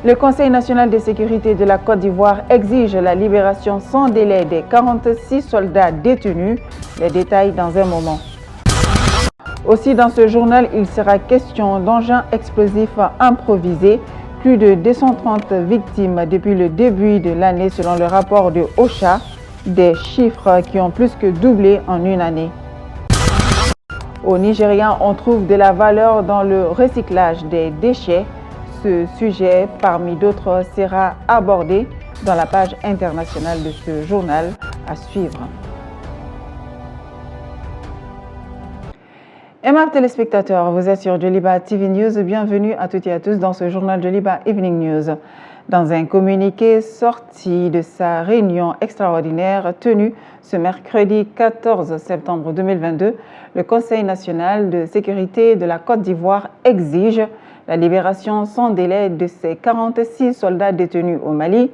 Le Conseil national de sécurité de la Côte d'Ivoire exige la libération sans délai des 46 soldats détenus. Les détails dans un moment. Aussi dans ce journal, il sera question d'engins explosifs improvisés. Plus de 230 victimes depuis le début de l'année selon le rapport de OCHA, des chiffres qui ont plus que doublé en une année. Au Nigeria, on trouve de la valeur dans le recyclage des déchets. Ce sujet, parmi d'autres, sera abordé dans la page internationale de ce journal à suivre. Aimables téléspectateurs, vous êtes sur Joliba TV News. Bienvenue à toutes et à tous dans ce journal Joliba Evening News. Dans un communiqué sorti de sa réunion extraordinaire tenue ce mercredi 14 septembre 2022, le Conseil national de sécurité de la Côte d'Ivoire exige la libération sans délai de ces 46 soldats détenus au Mali.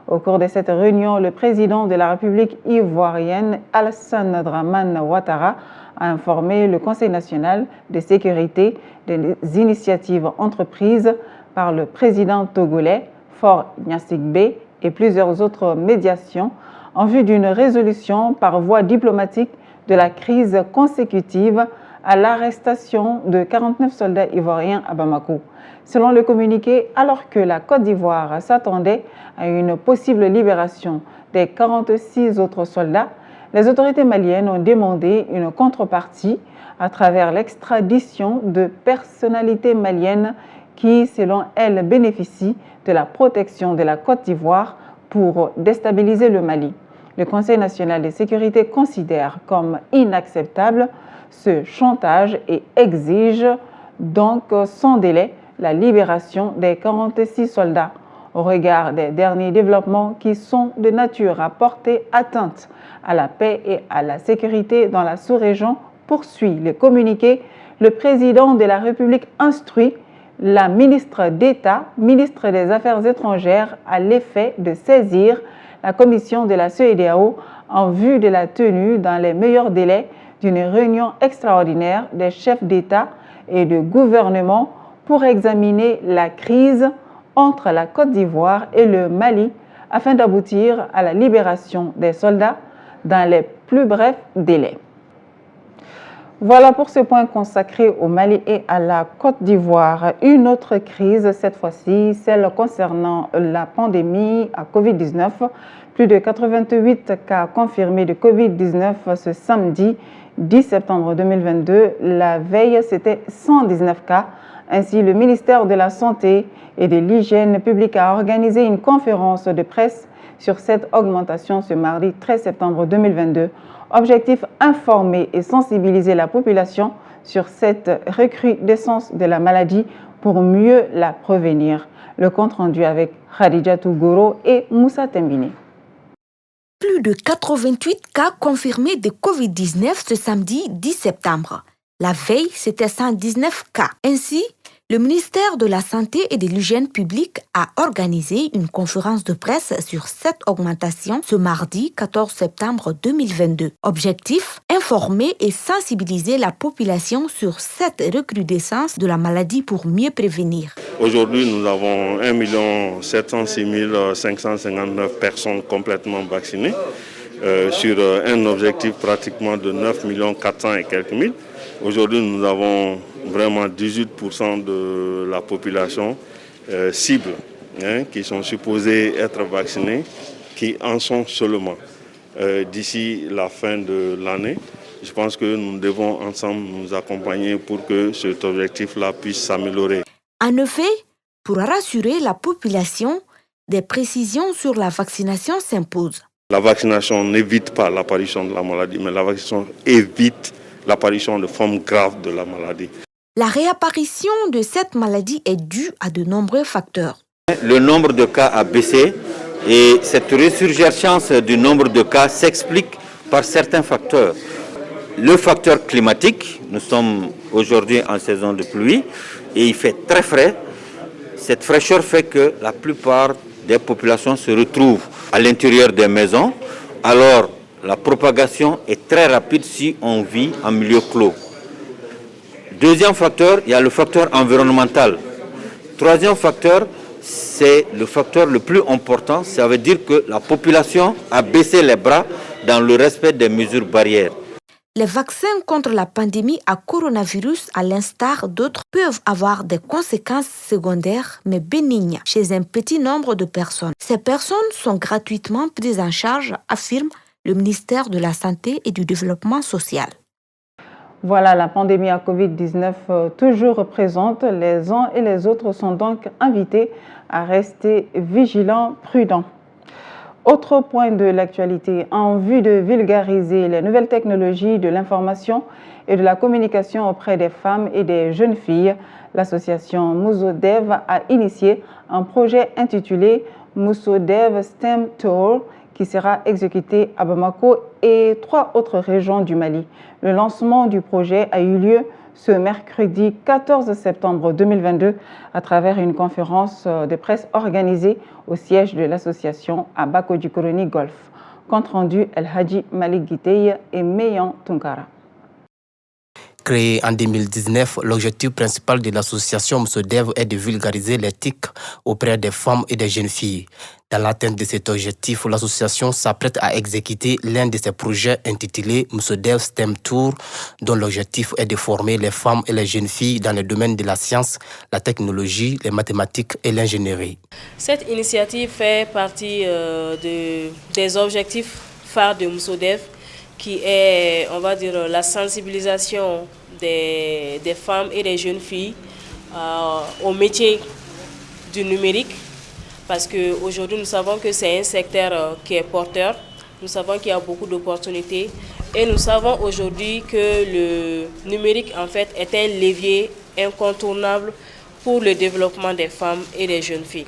Au cours de cette réunion, le président de la République ivoirienne, Alassane Dramane Ouattara, a informé le Conseil national de sécurité des initiatives entreprises par le président togolais, Faure Gnassingbé, et plusieurs autres médiations en vue d'une résolution par voie diplomatique de la crise consécutive à l'arrestation de 49 soldats ivoiriens à Bamako. Selon le communiqué, alors que la Côte d'Ivoire s'attendait à une possible libération des 46 autres soldats, les autorités maliennes ont demandé une contrepartie à travers l'extradition de personnalités maliennes qui, selon elles, bénéficient de la protection de la Côte d'Ivoire pour déstabiliser le Mali. Le Conseil national de sécurité considère comme inacceptable ce chantage et exige donc sans délai la libération des 46 soldats. Au regard des derniers développements qui sont de nature à porter atteinte à la paix et à la sécurité dans la sous-région, poursuit le communiqué, le président de la République instruit la ministre d'État, ministre des Affaires étrangères, à l'effet de saisir la commission de la CEDEAO en vue de la tenue dans les meilleurs délais d'une réunion extraordinaire des chefs d'État et de gouvernement pour examiner la crise entre la Côte d'Ivoire et le Mali afin d'aboutir à la libération des soldats dans les plus brefs délais. Voilà pour ce point consacré au Mali et à la Côte d'Ivoire. Une autre crise, cette fois-ci, celle concernant la pandémie à Covid-19. Plus de 88 cas confirmés de Covid-19 ce samedi 10 septembre 2022. La veille, c'était 119 cas. Ainsi, le ministère de la Santé et de l'Hygiène publique a organisé une conférence de presse sur cette augmentation ce mardi 13 septembre 2022. Objectif, informer et sensibiliser la population sur cette recrudescence de la maladie pour mieux la prévenir. Le compte rendu avec Khadijatou Goro et Moussa Tembini. Plus de 88 cas confirmés de Covid-19 ce samedi 10 septembre. La veille, c'était 119 cas. Ainsi, le ministère de la Santé et de l'Hygiène publique a organisé une conférence de presse sur cette augmentation ce mardi 14 septembre 2022. Objectif, informer et sensibiliser la population sur cette recrudescence de la maladie pour mieux prévenir. Aujourd'hui, nous avons 1 706 559 personnes complètement vaccinées sur un objectif pratiquement de 9 400 et quelques mille. Aujourd'hui, nous avons vraiment 18% de la population cible qui sont supposés être vaccinés, qui en sont seulement. D'ici la fin de l'année, je pense que nous devons ensemble nous accompagner pour que cet objectif-là puisse s'améliorer. En effet, pour rassurer la population, des précisions sur la vaccination s'imposent. La vaccination n'évite pas l'apparition de la maladie, mais la vaccination évite l'apparition de formes graves de la maladie. La réapparition de cette maladie est due à de nombreux facteurs. Le nombre de cas a baissé et cette résurgence du nombre de cas s'explique par certains facteurs. Le facteur climatique, nous sommes aujourd'hui en saison de pluie et il fait très frais. Cette fraîcheur fait que la plupart des populations se retrouvent à l'intérieur des maisons. Alors, la propagation est très rapide si on vit en milieu clos. Deuxième facteur, il y a le facteur environnemental. Troisième facteur, c'est le facteur le plus important. Ça veut dire que la population a baissé les bras dans le respect des mesures barrières. Les vaccins contre la pandémie à coronavirus, à l'instar d'autres, peuvent avoir des conséquences secondaires mais bénignes chez un petit nombre de personnes. Ces personnes sont gratuitement prises en charge, affirme le ministère de la Santé et du Développement social. Voilà, la pandémie à Covid-19 toujours présente. Les uns et les autres sont donc invités à rester vigilants, prudents. Autre point de l'actualité, en vue de vulgariser les nouvelles technologies de l'information et de la communication auprès des femmes et des jeunes filles, l'association Musodev a initié un projet intitulé Musodev STEM Tour qui sera exécuté à Bamako et 3 autres régions du Mali. Le lancement du projet a eu lieu ce mercredi 14 septembre 2022 à travers une conférence de presse organisée au siège de l'association à Bako-Djikoroni Golf. Compte rendu El Hadji Malik Guiteye et Meyan Tunkara. Créé en 2019, l'objectif principal de l'association Musodev est de vulgariser l'éthique auprès des femmes et des jeunes filles. Dans l'atteinte de cet objectif, l'association s'apprête à exécuter l'un de ses projets intitulé Musodev STEM Tour, dont l'objectif est de former les femmes et les jeunes filles dans les domaines de la science, la technologie, les mathématiques et l'ingénierie. Cette initiative fait partie des objectifs phares de Musodev, qui est, on va dire, la sensibilisation des femmes et des jeunes filles au métier du numérique. Parce qu'aujourd'hui, nous savons que c'est un secteur qui est porteur, nous savons qu'il y a beaucoup d'opportunités et nous savons aujourd'hui que le numérique, en fait, est un levier incontournable pour le développement des femmes et des jeunes filles.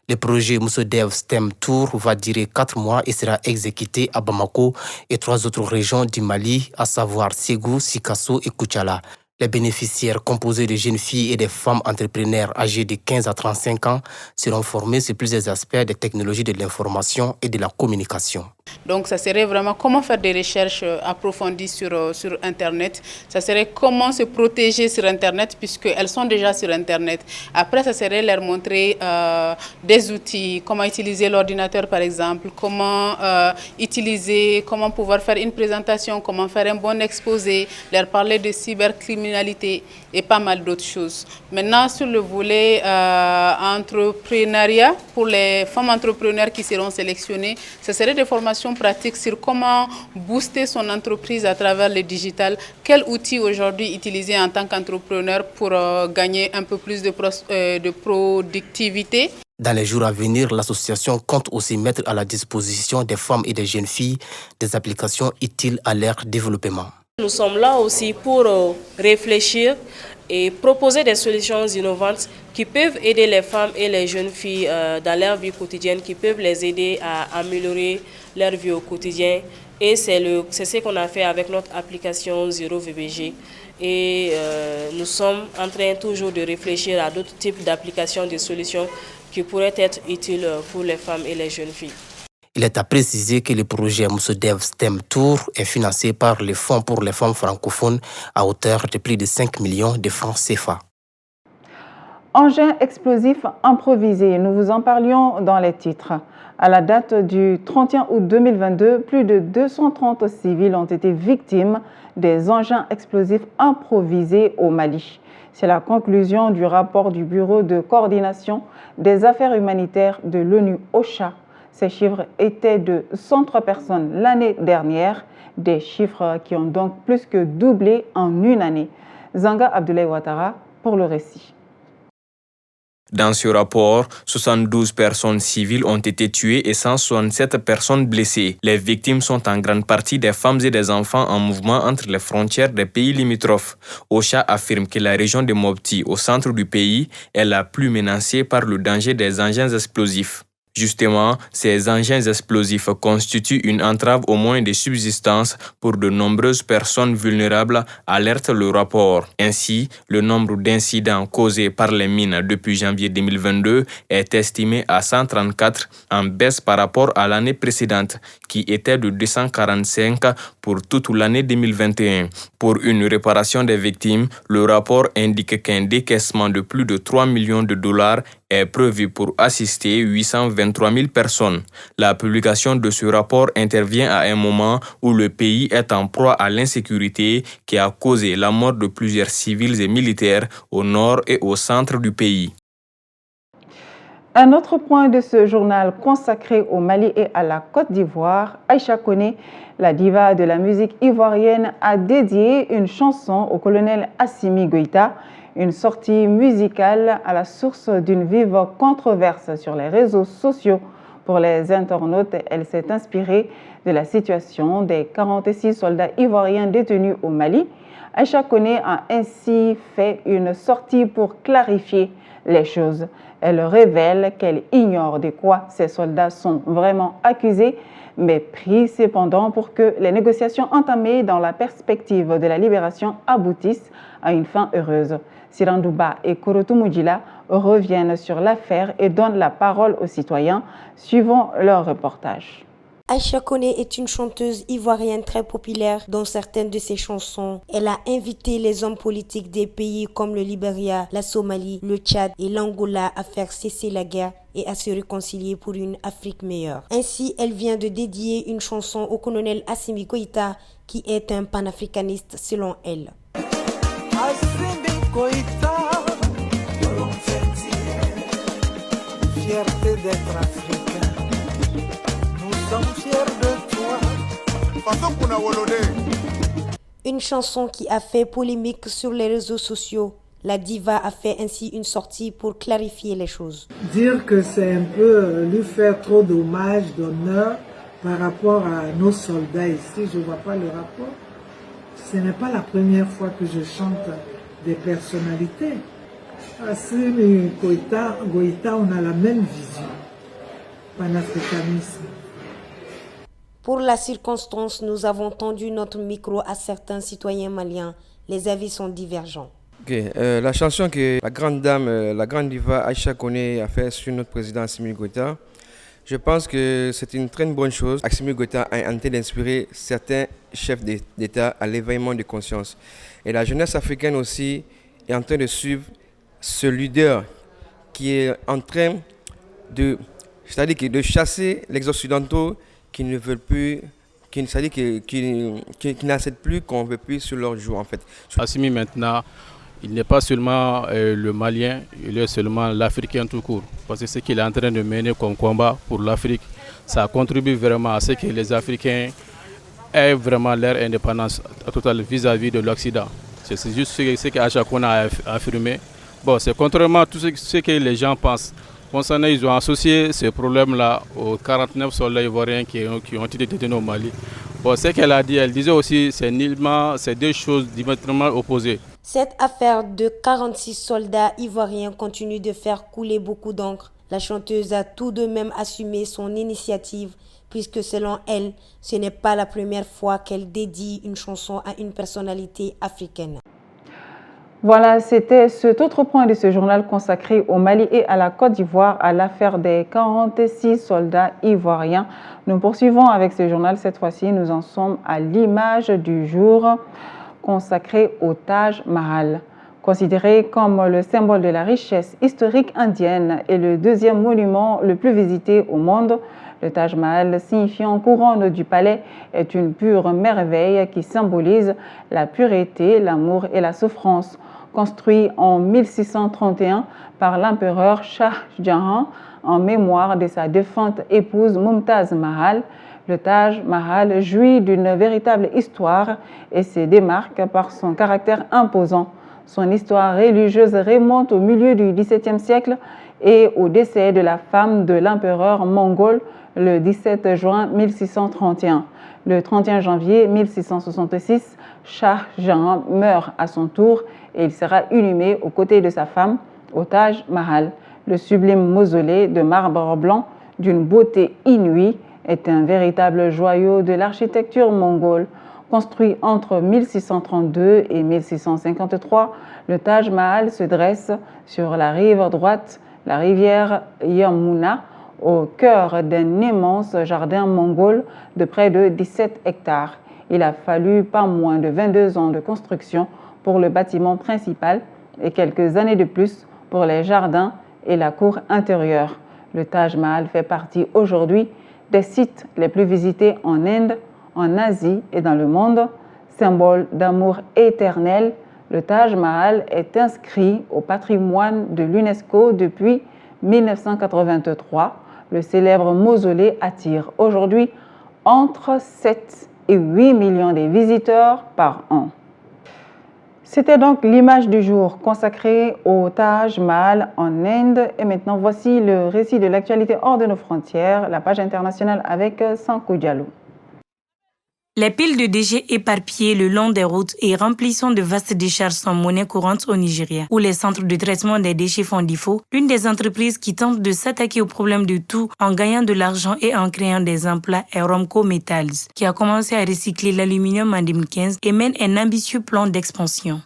Le projet Musodev STEM Tour va durer 4 mois et sera exécuté à Bamako et 3 autres régions du Mali, à savoir Ségou, Sikasso et Koutiala. Les bénéficiaires, composés de jeunes filles et de femmes entrepreneurs âgées de 15 à 35 ans, seront formés sur plusieurs aspects des technologies de l'information et de la communication. Donc, ça serait vraiment comment faire des recherches approfondies sur Internet. Ça serait comment se protéger sur Internet, puisqu'elles sont déjà sur Internet. Après, ça serait leur montrer des outils, comment utiliser l'ordinateur, par exemple, comment pouvoir faire une présentation, comment faire un bon exposé, leur parler de cybercriminalité et pas mal d'autres choses. Maintenant, sur le volet entrepreneuriat, pour les femmes entrepreneurs qui seront sélectionnées, ça serait des formations pratiques sur comment booster son entreprise à travers le digital. Quel outil aujourd'hui utiliser en tant qu'entrepreneur pour gagner un peu plus de productivité. Dans les jours à venir, l'association compte aussi mettre à la disposition des femmes et des jeunes filles des applications utiles à leur développement. Nous sommes là aussi pour réfléchir et proposer des solutions innovantes qui peuvent aider les femmes et les jeunes filles dans leur vie quotidienne, qui peuvent les aider à améliorer leur vie au quotidien. Et c'est ce qu'on a fait avec notre application Zero VBG. Et nous sommes en train toujours de réfléchir à d'autres types d'applications, de solutions qui pourraient être utiles pour les femmes et les jeunes filles. Il est à préciser que le projet Musodev STEM Tour est financé par le Fonds pour les femmes francophones à hauteur de plus de 5 millions de francs CFA. Engins explosifs improvisés, nous vous en parlions dans les titres. À la date du 31 août 2022, plus de 230 civils ont été victimes des engins explosifs improvisés au Mali. C'est la conclusion du rapport du Bureau de coordination des affaires humanitaires de l'ONU OCHA. Ces chiffres étaient de 103 personnes l'année dernière, des chiffres qui ont donc plus que doublé en une année. Zanga Abdoulaye Ouattara pour le récit. Dans ce rapport, 72 personnes civiles ont été tuées et 167 personnes blessées. Les victimes sont en grande partie des femmes et des enfants en mouvement entre les frontières des pays limitrophes. OCHA affirme que la région de Mopti, au centre du pays, est la plus menacée par le danger des engins explosifs. Justement, ces engins explosifs constituent une entrave aux moyens de subsistance pour de nombreuses personnes vulnérables, alerte le rapport. Ainsi, le nombre d'incidents causés par les mines depuis janvier 2022 est estimé à 134, en baisse par rapport à l'année précédente, qui était de 245 pour toute l'année 2021. Pour une réparation des victimes, le rapport indique qu'un décaissement de plus de 3 millions de dollars est prévu pour assister 823 000 personnes. La publication de ce rapport intervient à un moment où le pays est en proie à l'insécurité qui a causé la mort de plusieurs civils et militaires au nord et au centre du pays. Un autre point de ce journal consacré au Mali et à la Côte d'Ivoire, Aïcha Koné, la diva de la musique ivoirienne, a dédié une chanson au colonel Assimi Goïta, une sortie musicale à la source d'une vive controverse sur les réseaux sociaux. Pour les internautes, elle s'est inspirée de la situation des 46 soldats ivoiriens détenus au Mali. Aïcha Koné a ainsi fait une sortie pour clarifier les choses. Elle révèle qu'elle ignore de quoi ces soldats sont vraiment accusés, mais prie cependant pour que les négociations entamées dans la perspective de la libération aboutissent à une fin heureuse. Sirandouba et Korotou Moudjila reviennent sur l'affaire et donnent la parole aux citoyens, suivant leur reportage. Aïcha Koné est une chanteuse ivoirienne très populaire. Dans certaines de ses chansons, elle a invité les hommes politiques des pays comme le Libéria, la Somalie, le Tchad et l'Angola à faire cesser la guerre et à se réconcilier pour une Afrique meilleure. Ainsi, elle vient de dédier une chanson au colonel Assimi Goïta, qui est un panafricaniste selon elle. Assimi Goïta, fierté d'être africain. Nous sommes fiers de toi. Une chanson qui a fait polémique sur les réseaux sociaux. La diva a fait ainsi une sortie pour clarifier les choses. Dire que c'est un peu lui faire trop d'hommage, d'honneur par rapport à nos soldats ici, je ne vois pas le rapport. Ce n'est pas la première fois que je chante des personnalités. Assimi Goïta, on a la même vision. Panafricanisme. Pour la circonstance, nous avons tendu notre micro à certains citoyens maliens. Les avis sont divergents. La chanson que la grande dame, la grande diva Aïcha Koné a fait sur notre président Assimi Goïta, je pense que c'est une très bonne chose. Assimi Goïta a tenté d'inspirer certains chefs d'État à l'éveillement de conscience. Et la jeunesse africaine aussi est en train de suivre ce leader qui est en train de, c'est-à-dire de chasser les Occidentaux qui ne veulent plus, qui n'acceptent plus qu'on ne veut plus sur leur jour en fait. Assimi maintenant, il n'est pas seulement le Malien, il est seulement l'Africain tout court. Parce que ce qu'il est en train de mener comme combat pour l'Afrique, ça contribue vraiment à ce que les Africains aient vraiment leur indépendance totale vis-à-vis de l'Occident. C'est juste ce qu'Aïcha Koné a affirmé. Bon, c'est contrairement à tout ce que les gens pensent. Concernant, ils ont associé ce problème-là aux 49 soldats ivoiriens qui ont été détenus au Mali. Bon, ce qu'elle a dit, elle disait aussi que c'est deux choses diamétralement opposées. Cette affaire de 46 soldats ivoiriens continue de faire couler beaucoup d'encre. La chanteuse a tout de même assumé son initiative, puisque selon elle, ce n'est pas la première fois qu'elle dédie une chanson à une personnalité africaine. Voilà, c'était cet autre point de ce journal consacré au Mali et à la Côte d'Ivoire, à l'affaire des 46 soldats ivoiriens. Nous poursuivons avec ce journal. Cette fois-ci, nous en sommes à l'image du jour consacrée au Taj Mahal. Considéré comme le symbole de la richesse historique indienne et le deuxième monument le plus visité au monde, le Taj Mahal, signifiant couronne du palais, est une pure merveille qui symbolise la pureté, l'amour et la souffrance. Construit en 1631 par l'empereur Shah Jahan en mémoire de sa défunte épouse Mumtaz Mahal, le Taj Mahal jouit d'une véritable histoire et se démarque par son caractère imposant. Son histoire religieuse remonte au milieu du XVIIe siècle et au décès de la femme de l'empereur mongol le 17 juin 1631. Le 31 janvier 1666, Shah Jahan meurt à son tour et il sera inhumé aux côtés de sa femme au Taj Mahal, le sublime mausolée de marbre blanc d'une beauté inouïe, est un véritable joyau de l'architecture mongole. Construit entre 1632 et 1653, le Taj Mahal se dresse sur la rive droite, la rivière Yamuna, au cœur d'un immense jardin mongol de près de 17 hectares. Il a fallu pas moins de 22 ans de construction pour le bâtiment principal et quelques années de plus pour les jardins et la cour intérieure. Le Taj Mahal fait partie aujourd'hui des sites les plus visités en Inde, en Asie et dans le monde. Symbole d'amour éternel, le Taj Mahal est inscrit au patrimoine de l'UNESCO depuis 1983. Le célèbre mausolée attire aujourd'hui entre 7 et 8 millions de visiteurs par an. C'était donc l'image du jour consacrée au Taj Mahal en Inde. Et maintenant, voici le récit de l'actualité hors de nos frontières, la page internationale avec Sankou Diallo. Les piles de déchets éparpillées le long des routes et remplissant de vastes décharges sont monnaie courante au Nigeria, où les centres de traitement des déchets font défaut. L'une des entreprises qui tente de s'attaquer au problème de tout en gagnant de l'argent et en créant des emplois est Romco Metals, qui a commencé à recycler l'aluminium en 2015 et mène un ambitieux plan d'expansion.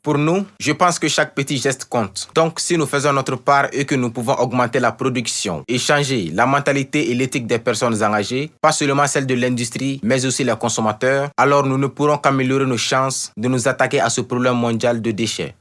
Pour nous, je pense que chaque petit geste compte. Donc, si nous faisons notre part et que nous pouvons augmenter la production et changer la mentalité et l'éthique des personnes engagées, pas seulement celle de l'industrie, mais aussi les consommateurs, alors nous ne pourrons qu'améliorer nos chances de nous attaquer à ce problème mondial de déchets.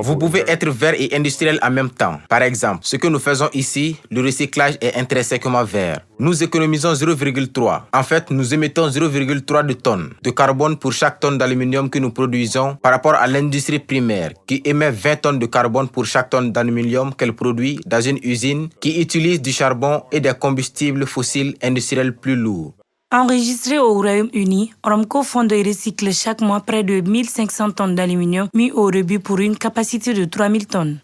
Vous pouvez être vert et industriel en même temps. Par exemple, ce que nous faisons ici, le recyclage est intrinsèquement vert. Nous économisons 0,3. En fait, nous émettons 0,3 de tonnes de carbone pour chaque tonne d'aluminium que nous produisons par rapport à l'industrie primaire qui émet 20 tonnes de carbone pour chaque tonne d'aluminium qu'elle produit dans une usine qui utilise du charbon et des combustibles fossiles industriels plus lourds. Enregistré au Royaume-Uni, Romco fonde et recycle chaque mois près de 1500 tonnes d'aluminium mis au rebut pour une capacité de 3000 tonnes.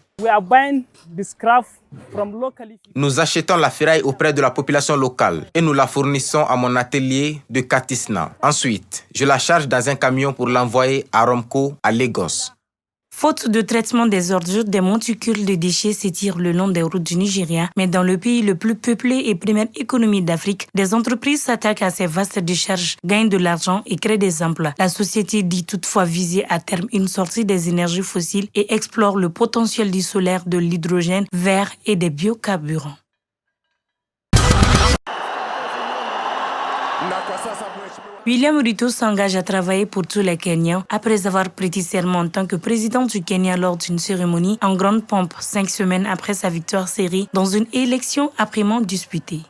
Nous achetons la ferraille auprès de la population locale et nous la fournissons à mon atelier de Katisna. Ensuite, je la charge dans un camion pour l'envoyer à Romco à Lagos. Faute de traitement des ordures, des monticules de déchets s'étirent le long des routes du Nigeria, mais dans le pays le plus peuplé et première économie d'Afrique, des entreprises s'attaquent à ces vastes décharges, gagnent de l'argent et créent des emplois. La société dit toutefois viser à terme une sortie des énergies fossiles et explore le potentiel du solaire, de l'hydrogène vert et des biocarburants. William Ruto s'engage à travailler pour tous les Kenyans après avoir prêté serment en tant que président du Kenya lors d'une cérémonie en grande pompe 5 semaines après sa victoire serrée dans une élection âprement disputée.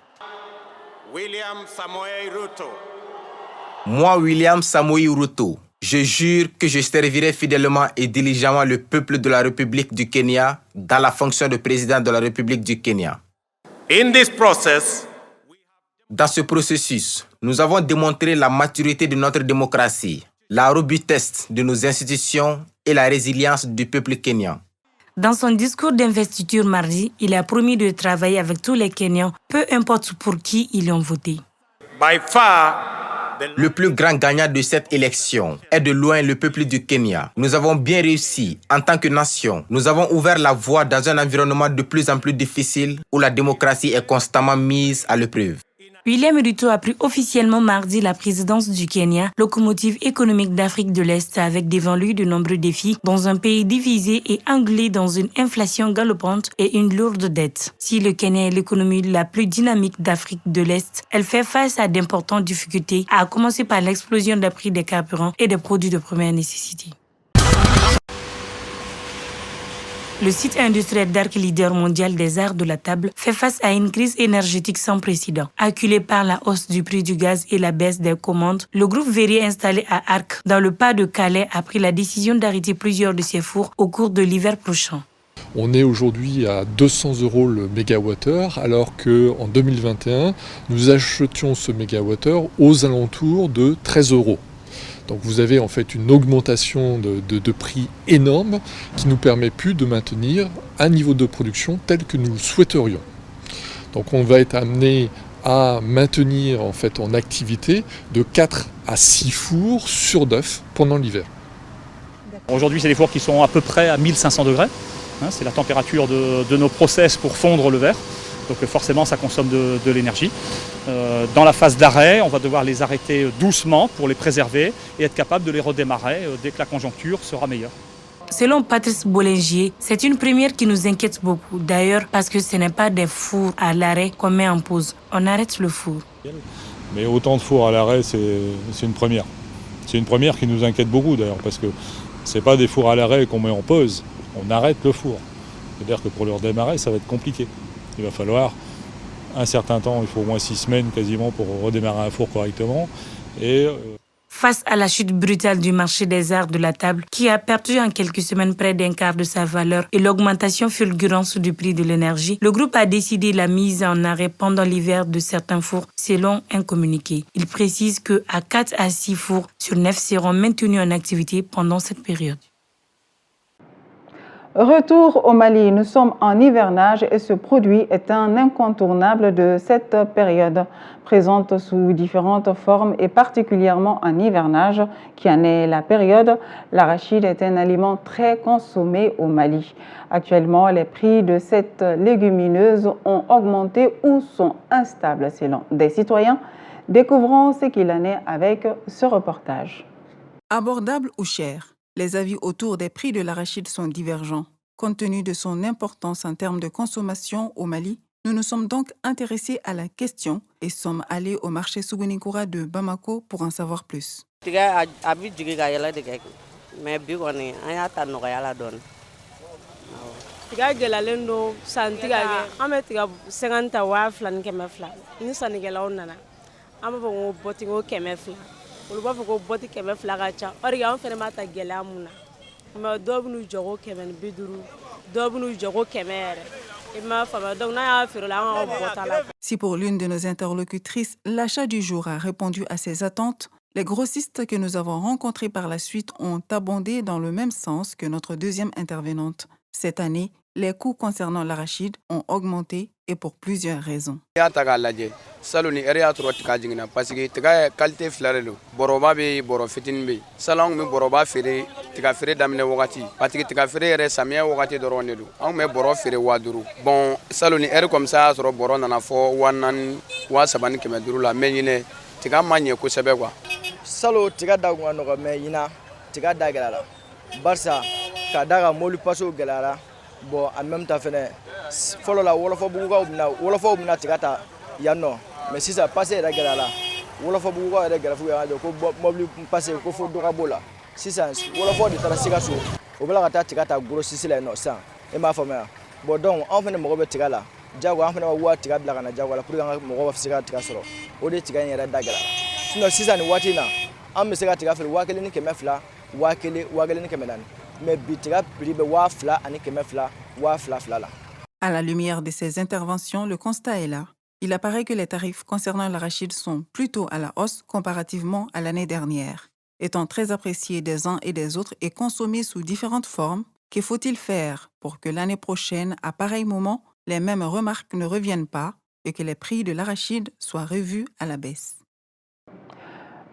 Moi, William Samoei Ruto, je jure que je servirai fidèlement et diligemment le peuple de la République du Kenya dans la fonction de président de la République du Kenya. Dans ce processus, nous avons démontré la maturité de notre démocratie, la robustesse de nos institutions et la résilience du peuple kenyan. Dans son discours d'investiture mardi, il a promis de travailler avec tous les Kenyans, peu importe pour qui ils ont voté. Le plus grand gagnant de cette élection est de loin le peuple du Kenya. Nous avons bien réussi en tant que nation. Nous avons ouvert la voie dans un environnement de plus en plus difficile où la démocratie est constamment mise à l'épreuve. William Ruto a pris officiellement mardi la présidence du Kenya, locomotive économique d'Afrique de l'Est, avec devant lui de nombreux défis dans un pays divisé et englobé dans une inflation galopante et une lourde dette. Si le Kenya est l'économie la plus dynamique d'Afrique de l'Est, elle fait face à d'importantes difficultés, à commencer par l'explosion des prix des carburants et des produits de première nécessité. Le site industriel d'Arc, leader mondial des arts de la table, fait face à une crise énergétique sans précédent. Acculé par la hausse du prix du gaz et la baisse des commandes, le groupe verrier installé à Arc, dans le pas de Calais, a pris la décision d'arrêter plusieurs de ses fours au cours de l'hiver prochain. On est aujourd'hui à 200 € le mégawattheure, alors qu'en 2021, nous achetions ce mégawattheure aux alentours de 13 €. Donc vous avez en fait une augmentation de prix énorme qui ne nous permet plus de maintenir un niveau de production tel que nous le souhaiterions. Donc on va être amené à maintenir en fait en activité de 4 à 6 fours sur 9 pendant l'hiver. Aujourd'hui c'est des fours qui sont à peu près à 1500 degrés. hein, c'est la température de nos process pour fondre le verre. Donc forcément, ça consomme de l'énergie. Dans la phase d'arrêt, on va devoir les arrêter doucement pour les préserver et être capable de les redémarrer dès que la conjoncture sera meilleure. Selon Patrice Bollinger, c'est une première qui nous inquiète beaucoup. D'ailleurs, parce que ce n'est pas des fours à l'arrêt qu'on met en pause. On arrête le four. Mais autant de fours à l'arrêt, c'est une première. C'est une première qui nous inquiète beaucoup d'ailleurs, parce que ce n'est pas des fours à l'arrêt qu'on met en pause. On arrête le four. C'est-à-dire que pour le redémarrer, ça va être compliqué. Il va falloir un certain temps, il faut au moins 6 semaines quasiment pour redémarrer un four correctement. Face à la chute brutale du marché des arts de la table, qui a perdu en quelques semaines près d'un quart de sa valeur, et l'augmentation fulgurante du prix de l'énergie, le groupe a décidé la mise en arrêt pendant l'hiver de certains fours, selon un communiqué. Il précise que 4 à 6 fours sur 9 seront maintenus en activité pendant cette période. Retour au Mali, nous sommes en hivernage et ce produit est un incontournable de cette période. Présente sous différentes formes et particulièrement en hivernage, qui en est la période, l'arachide est un aliment très consommé au Mali. Actuellement, les prix de cette légumineuse ont augmenté ou sont instables selon des citoyens. Découvrons ce qu'il en est avec ce reportage. Abordable ou cher? Les avis autour des prix de l'arachide sont divergents. Compte tenu de son importance en termes de consommation au Mali, nous nous sommes donc intéressés à la question et sommes allés au marché Sougounikoura de Bamako pour en savoir plus. Si pour l'une de nos interlocutrices, l'achat du jour a répondu à ses attentes, les grossistes que nous avons rencontrés par la suite ont abondé dans le même sens que notre deuxième intervenante. Cette année, les coûts concernant l'arachide ont augmenté et pour plusieurs raisons. Saloni area tro tika jingina parce que tika qualité flarelo boroba be boro fitin be salon mi boroba fere tika fere damine wakati parce que tika fere ere samia wakati doronelu on me boro fere waduru bon saloni ere comme ça tro boro nana fo wanan wa sabani keme duru la menyine tika manye ko sebe kwa salo tika dagwa no me yina tika dagala barsa ka daga molu paso galara bon en même temps fene folo la wolofo buga tika ta yanno mais si ça passe la guerre là wolofo bugo la guerre fu ya ko mobli passe ko fo do kabola si ça wolofo de tarasika so obala kata tikata gros sisi la no ça e ma fama bon donc on fait mo be tikala jago on fait wa tikala bla kana jago la pour mo go fisika tikala soro o de tikala yera dagala sinon si ça ni watina am me sika tikala fel wakele ni kemefla wakele ni kemenan mais bitika pribe wa fla ani kemefla wa fla la. À la lumière de ces interventions, le constat est là. Il apparaît que les tarifs concernant l'arachide sont plutôt à la hausse comparativement à l'année dernière. Étant très apprécié des uns et des autres et consommé sous différentes formes, que faut-il faire pour que l'année prochaine, à pareil moment, les mêmes remarques ne reviennent pas et que les prix de l'arachide soient revus à la baisse?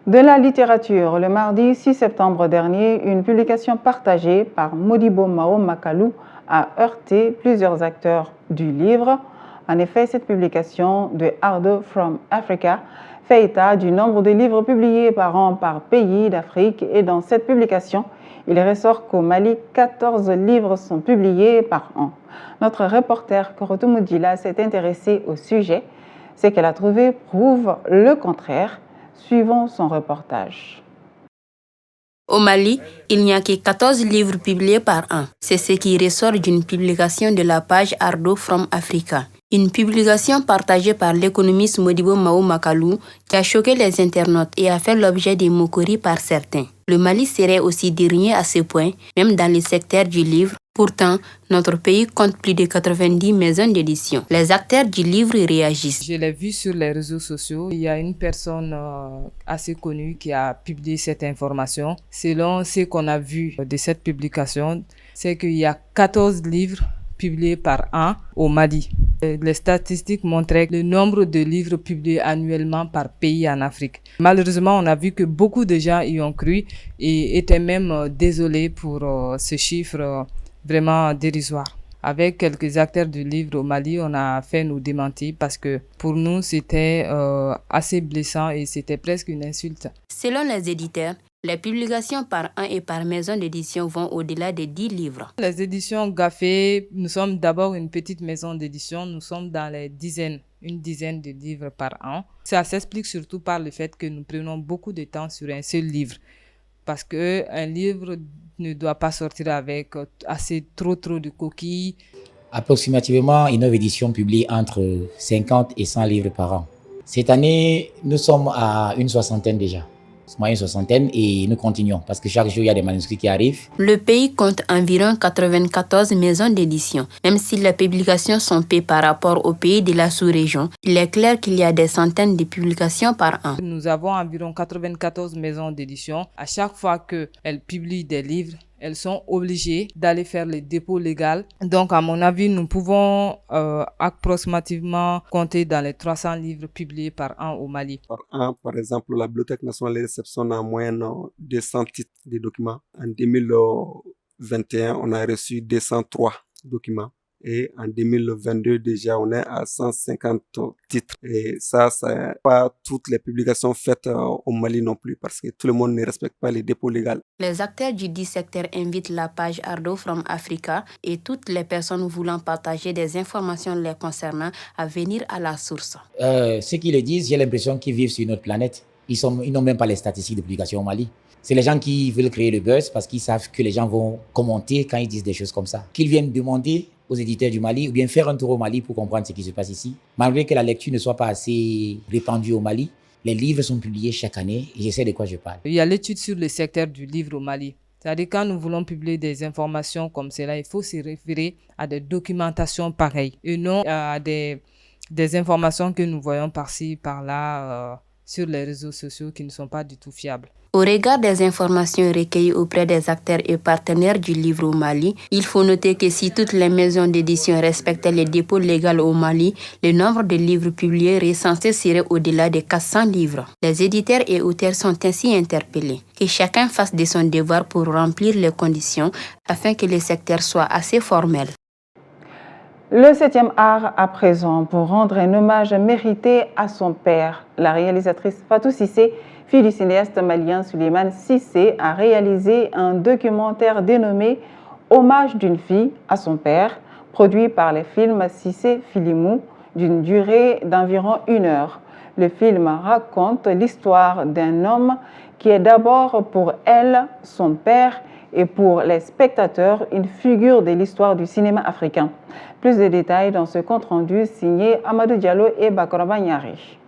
De la littérature, le mardi 6 septembre dernier, une publication partagée par Modibo Mao Makalou a heurté plusieurs acteurs du livre. En effet, cette publication de Ardo from Africa fait état du nombre de livres publiés par an par pays d'Afrique et dans cette publication, il ressort qu'au Mali, 14 livres sont publiés par an. Notre reporter Korotou Moudjila s'est intéressé au sujet. Ce qu'elle a trouvé prouve le contraire. Suivons son reportage. Au Mali, il n'y a que 14 livres publiés par an. C'est ce qui ressort d'une publication de la page Ardo from Africa. Une publication partagée par l'économiste Modibo Mao Makalou qui a choqué les internautes et a fait l'objet de moqueries par certains. Le Mali serait aussi dernier à ce point, même dans le secteur du livre. Pourtant, notre pays compte plus de 90 maisons d'édition. Les acteurs du livre réagissent. Je l'ai vu sur les réseaux sociaux. Il y a une personne assez connue qui a publié cette information. Selon ce qu'on a vu de cette publication, c'est qu'il y a 14 livres publiés par an au Mali. Les statistiques montraient le nombre de livres publiés annuellement par pays en Afrique. Malheureusement, on a vu que beaucoup de gens y ont cru et étaient même désolés pour ce chiffre vraiment dérisoire. Avec quelques acteurs du livre au Mali, on a fait nos démentis parce que pour nous, c'était assez blessant et c'était presque une insulte. Selon les éditeurs, les publications par an et par maison d'édition vont au-delà des 10 livres. Les éditions Gaffé, nous sommes d'abord une petite maison d'édition, nous sommes dans une dizaine de livres par an. Ça s'explique surtout par le fait que nous prenons beaucoup de temps sur un seul livre. Parce qu'un livre ne doit pas sortir avec trop de coquilles. Approximativement, Innov Édition publie entre 50 et 100 livres par an. Cette année, nous sommes à une soixantaine déjà. Une soixantaine et nous continuons parce que chaque jour, il y a des manuscrits qui arrivent. Le pays compte environ 94 maisons d'édition. Même si les publications sont peu par rapport aux pays de la sous-région, il est clair qu'il y a des centaines de publications par an. Nous avons environ 94 maisons d'édition. À chaque fois qu'elles publient des livres, elles sont obligées d'aller faire le dépôt légal. Donc, à mon avis, nous pouvons approximativement compter dans les 300 livres publiés par an au Mali. Par an, par exemple, la Bibliothèque nationale réceptionne en moyenne 200 titres de documents. En 2021, on a reçu 203 documents. Et en 2022, déjà, on est à 150 titres. Et ça, c'est pas toutes les publications faites au Mali non plus, parce que tout le monde ne respecte pas les dépôts légaux. Les acteurs du 10 secteur invitent la page Ardo from Africa et toutes les personnes voulant partager des informations les concernant à venir à la source. Ceux qui le disent, j'ai l'impression qu'ils vivent sur une autre planète. Ils n'ont même pas les statistiques de publication au Mali. C'est les gens qui veulent créer le buzz parce qu'ils savent que les gens vont commenter quand ils disent des choses comme ça. Qu'ils viennent demander aux éditeurs du Mali ou bien faire un tour au Mali pour comprendre ce qui se passe ici. Malgré que la lecture ne soit pas assez répandue au Mali, les livres sont publiés chaque année et je sais de quoi je parle. Il y a l'étude sur le secteur du livre au Mali. C'est-à-dire quand nous voulons publier des informations comme cela, il faut se référer à des documentations pareilles et non à des informations que nous voyons par-ci, par-là sur les réseaux sociaux qui ne sont pas du tout fiables. Au regard des informations recueillies auprès des acteurs et partenaires du livre au Mali, il faut noter que si toutes les maisons d'édition respectaient les dépôts légaux au Mali, le nombre de livres publiés recensés serait au-delà de 400 livres. Les éditeurs et auteurs sont ainsi interpellés que chacun fasse de son devoir pour remplir les conditions afin que le secteur soit assez formel. Le 7e art à présent pour rendre un hommage mérité à son père. La réalisatrice Fatou Cissé, fille du cinéaste malien Souleymane Cissé, a réalisé un documentaire dénommé « Hommage d'une fille à son père », produit par les films Cissé Filimou, d'une durée d'environ 1 heure. Le film raconte l'histoire d'un homme qui est d'abord pour elle, son père, et pour les spectateurs, une figure de l'histoire du cinéma africain. Plus de détails dans ce compte-rendu signé Amadou Diallo et Bakoraba Nyari.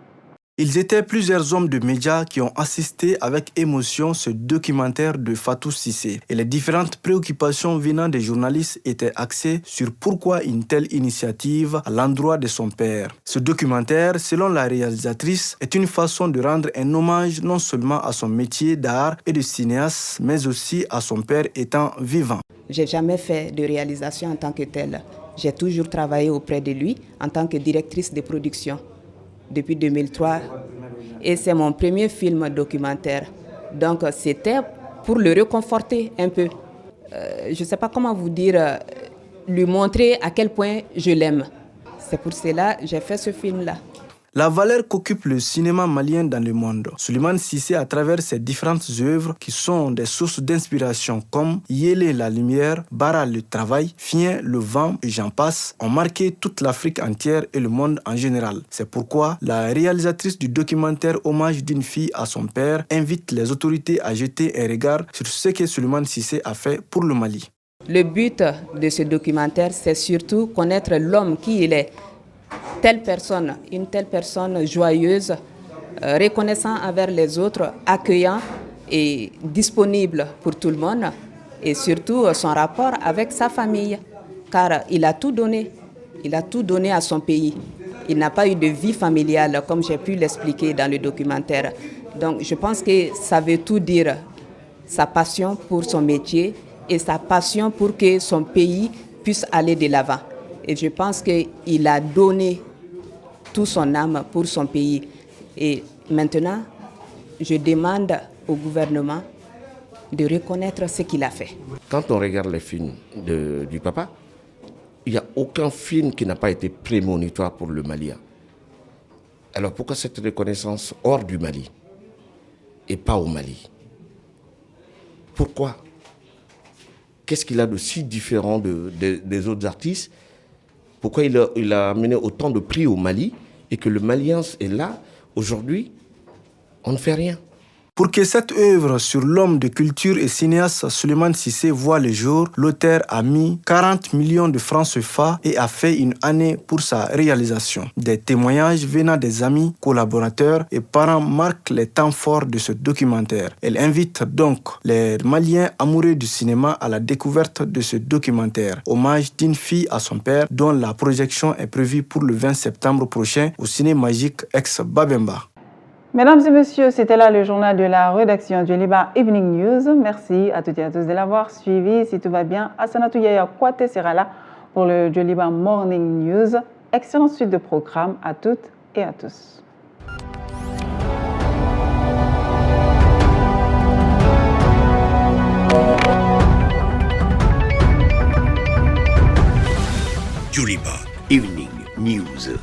Ils étaient plusieurs hommes de médias qui ont assisté avec émotion ce documentaire de Fatou Cissé. Et les différentes préoccupations venant des journalistes étaient axées sur pourquoi une telle initiative à l'endroit de son père. Ce documentaire, selon la réalisatrice, est une façon de rendre un hommage non seulement à son métier d'art et de cinéaste, mais aussi à son père étant vivant. J'ai jamais fait de réalisation en tant que telle. J'ai toujours travaillé auprès de lui en tant que directrice de production depuis 2003 et c'est mon premier film documentaire. Donc c'était pour le réconforter un peu. Je ne sais pas comment vous dire, lui montrer à quel point je l'aime. C'est pour cela que j'ai fait ce film-là. La valeur qu'occupe le cinéma malien dans le monde. Souleymane Cissé, à travers ses différentes œuvres qui sont des sources d'inspiration comme Yélé la lumière, Bara le travail, Fien le vent et j'en passe, ont marqué toute l'Afrique entière et le monde en général. C'est pourquoi la réalisatrice du documentaire Hommage d'une fille à son père invite les autorités à jeter un regard sur ce que Souleymane Cissé a fait pour le Mali. Le but de ce documentaire, c'est surtout connaître l'homme qui il est. Une telle personne joyeuse, reconnaissant envers les autres, accueillant et disponible pour tout le monde, et surtout son rapport avec sa famille, car il a tout donné à son pays. Il n'a pas eu de vie familiale, comme j'ai pu l'expliquer dans le documentaire. Donc je pense que ça veut tout dire, sa passion pour son métier et sa passion pour que son pays puisse aller de l'avant. Et je pense qu'il a donné tout son âme pour son pays. Et maintenant, je demande au gouvernement de reconnaître ce qu'il a fait. Quand on regarde les films du papa, il n'y a aucun film qui n'a pas été prémonitoire pour le Mali. Alors pourquoi cette reconnaissance hors du Mali et pas au Mali? Pourquoi? Qu'est-ce qu'il a de si différent des autres artistes? Pourquoi il a amené autant de prix au Mali et que le Malien est là aujourd'hui? On ne fait rien. Pour que cette œuvre sur l'homme de culture et cinéaste Souleymane Cissé voit le jour, l'auteur a mis 40 millions de francs CFA et a fait une année pour sa réalisation. Des témoignages venant des amis, collaborateurs et parents marquent les temps forts de ce documentaire. Elle invite donc les Maliens amoureux du cinéma à la découverte de ce documentaire. Hommage d'une fille à son père, dont la projection est prévue pour le 20 septembre prochain au Ciné Magique ex-Babemba. Mesdames et messieurs, c'était là le journal de la rédaction du Liba Evening News. Merci à toutes et à tous de l'avoir suivi. Si tout va bien, Assanatou Yaya Kwate sera là pour le Liba Morning News. Excellente suite de programmes à toutes et à tous. Joliba Evening News.